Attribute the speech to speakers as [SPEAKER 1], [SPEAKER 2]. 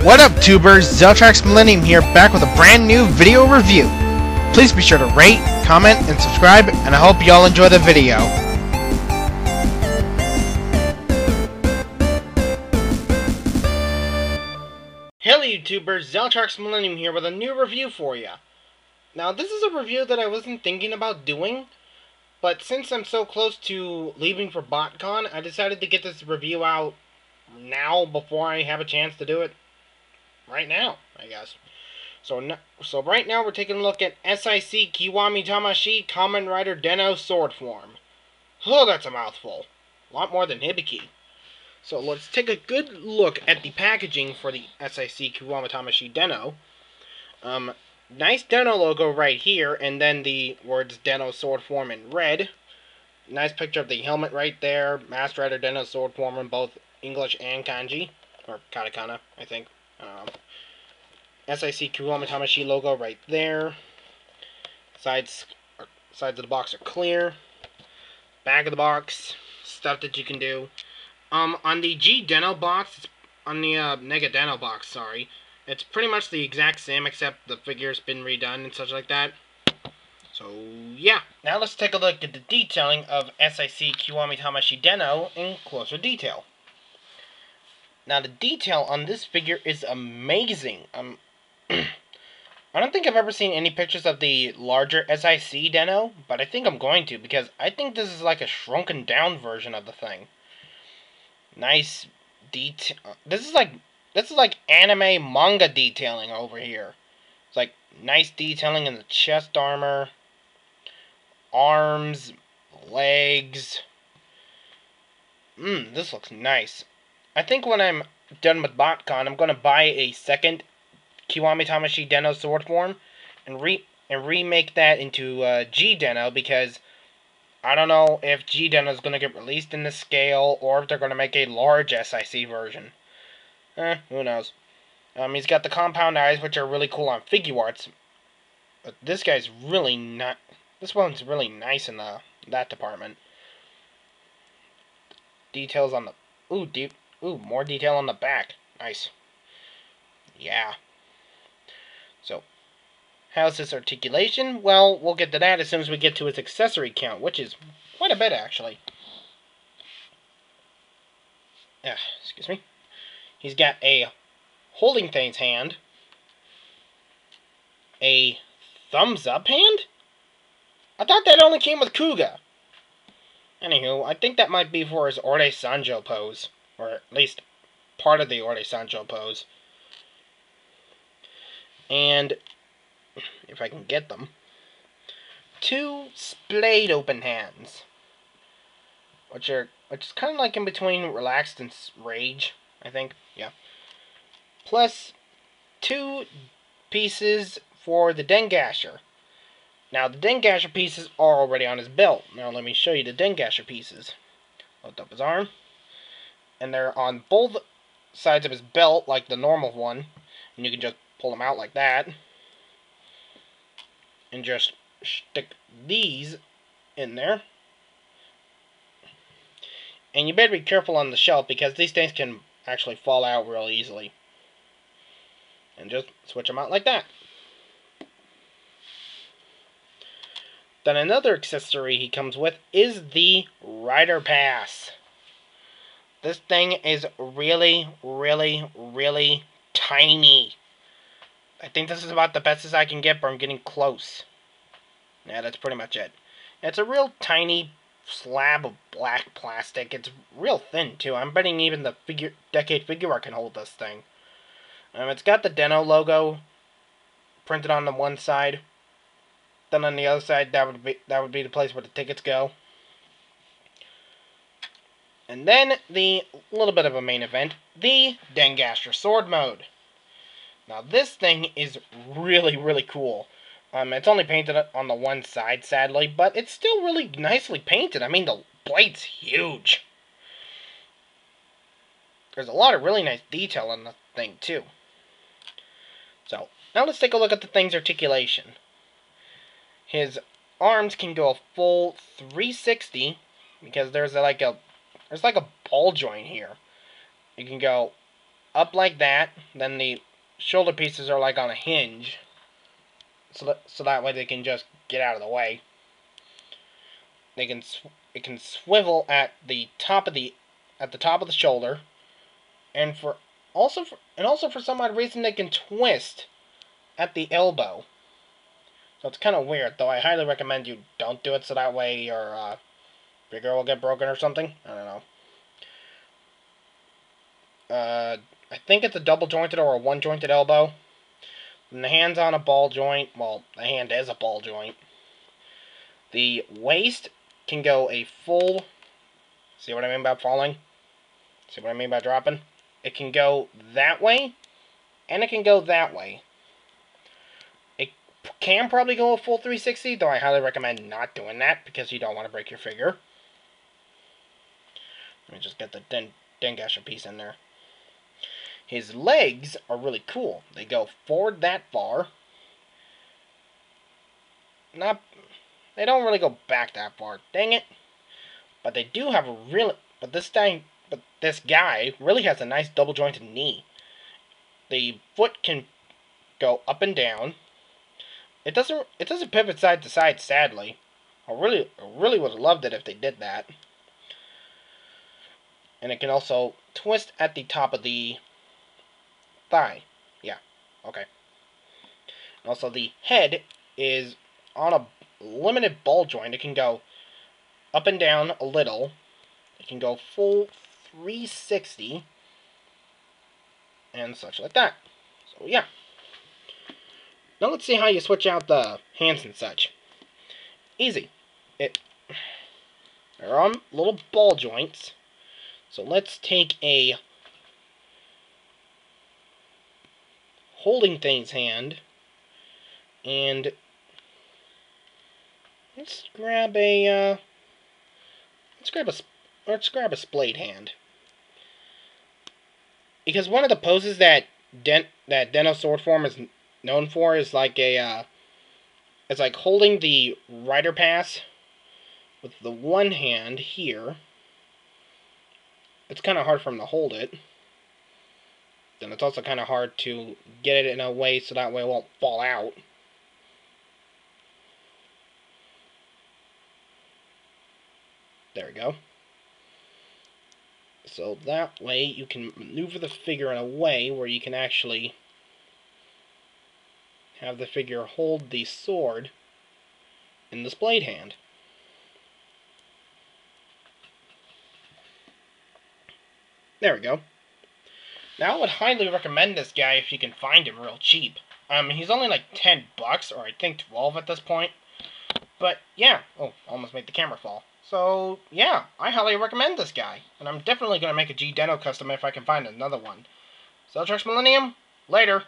[SPEAKER 1] What up, tubers? ZELTRAXMILLENIUM here, back with a brand new video review. Please be sure to rate, comment, and subscribe, and I hope y'all enjoy the video. Hello, YouTubers. ZELTRAXMILLENIUM here with a new review for you. Now, this is a review that I wasn't thinking about doing, but since I'm so close to leaving for Botcon, I decided to get this review out now before I have a chance to do it right now, I guess. So right now we're taking a look at S.I.C Kiwami Tamashii Kamen Rider Den-O sword form. Oh, that's a mouthful. A lot more than Hibiki. So let's take a good look at the packaging for the S.I.C Kiwami Tamashii Den-O. Nice Den-O logo right here, and then the words Den-O sword form in red. Nice picture of the helmet right there. Master Rider Den-O sword form in both English and kanji. Or katakana, I think. S.I.C Kiwami Tamashii logo right there. Sides of the box are clear. Back of the box, stuff that you can do. On the G Den-O box, on the Nega Den-O box, sorry, it's pretty much the exact same except the figure's been redone and such like that. So yeah, now let's take a look at the detailing of S.I.C Kiwami Tamashii Den-O in closer detail. Now, the detail on this figure is amazing. I don't think I've ever seen any pictures of the larger S.I.C Den-O, but I think I'm going to, because I think this is like a shrunken down version of the thing. Nice detail. This is like anime manga detailing over here. It's like nice detailing in the chest armor, arms, legs. This looks nice. I think when I'm done with Botcon, I'm going to buy a second Kiwami Tamashii Den-O sword form and remake that into G Den-O, because I don't know if G Den-O is going to get released in this scale or if they're going to make a large S.I.C version. Who knows. He's got the compound eyes, which are really cool on Figuarts. But this guy's really not. This one's really nice in that department. Details on the more detail on the back. Nice. Yeah. So, how's this articulation? Well, we'll get to that as soon as we get to his accessory count, which is quite a bit, actually. Excuse me. He's got a holding thing's hand, a thumbs-up hand? I thought that only came with Kuga. Anywho, I think that might be for his Ore Sanjo pose. Or at least part of the Ore Sanjo pose. And, if I can get them, 2 splayed open hands. Which is kind of like in between relaxed and rage, I think. Yeah. Plus 2 pieces for the Dengasher. Now, the Dengasher pieces are already on his belt. Now, let me show you the Dengasher pieces. Lift up his arm. And they're on both sides of his belt, like the normal one. And you can just pull them out like that. And just stick these in there. And you better be careful on the shelf, because these things can actually fall out real easily. And just switch them out like that. Then another accessory he comes with is the Rider Pass. This thing is really, really, really tiny. I think this is about the best as I can get, but I'm getting close. Yeah, that's pretty much it. It's a real tiny slab of black plastic. It's real thin, too. I'm betting even the Decade Figuarts can hold this thing. It's got the Den-O logo printed on the one side. Then on the other side, that would be the place where the tickets go. And then the little bit of a main event, the Dengasher sword mode. Now this thing is really, really cool. It's only painted on the one side, sadly, but it's still really nicely painted. I mean, the blade's huge. There's a lot of really nice detail on the thing, too. So, now let's take a look at the thing's articulation. His arms can go a full 360, because there's like a ball joint here. You can go up like that. Then the shoulder pieces are like on a hinge. So that way they can just get out of the way. It can swivel at the top of the shoulder, and also for some odd reason they can twist at the elbow. So it's kind of weird, though I highly recommend you don't do it so that way your figure will get broken or something. I don't know. I think it's a double jointed or a one jointed elbow. And the hand's on a ball joint. Well, the hand is a ball joint. The waist can go a full... See what I mean by falling? See what I mean by dropping? It can go that way, and it can go that way. It can probably go a full 360, though I highly recommend not doing that, because you don't want to break your figure. Let me just get the Dengasha piece in there. His legs are really cool. They go forward that far. They don't really go back that far. Dang it. But they do have a really... But this guy really has a nice double-jointed knee. The foot can go up and down. It doesn't pivot side to side, sadly. I really would have loved it if they did that. And it can also twist at the top of the thigh. Yeah, okay. And also the head is on a limited ball joint. It can go up and down a little. It can go full 360 and such like that. So yeah. Now let's see how you switch out the hands and such. Easy. They're on little ball joints. So let's take a holding things hand and let's grab a splayed hand. Because one of the poses that Den-O sword form is known for is like it's like holding the rider pass with the one hand here. It's kind of hard for him to hold it. Then it's also kind of hard to get it in a way so that way it won't fall out. There we go. So that way you can maneuver the figure in a way where you can actually have the figure hold the sword in the splayed hand. There we go. Now I would highly recommend this guy if you can find him real cheap. He's only like $10, or I think 12 at this point. But yeah, oh, almost made the camera fall. So yeah, I highly recommend this guy, and I'm definitely gonna make a G Den-O custom if I can find another one. ZELTRAXMILLENIUM, later.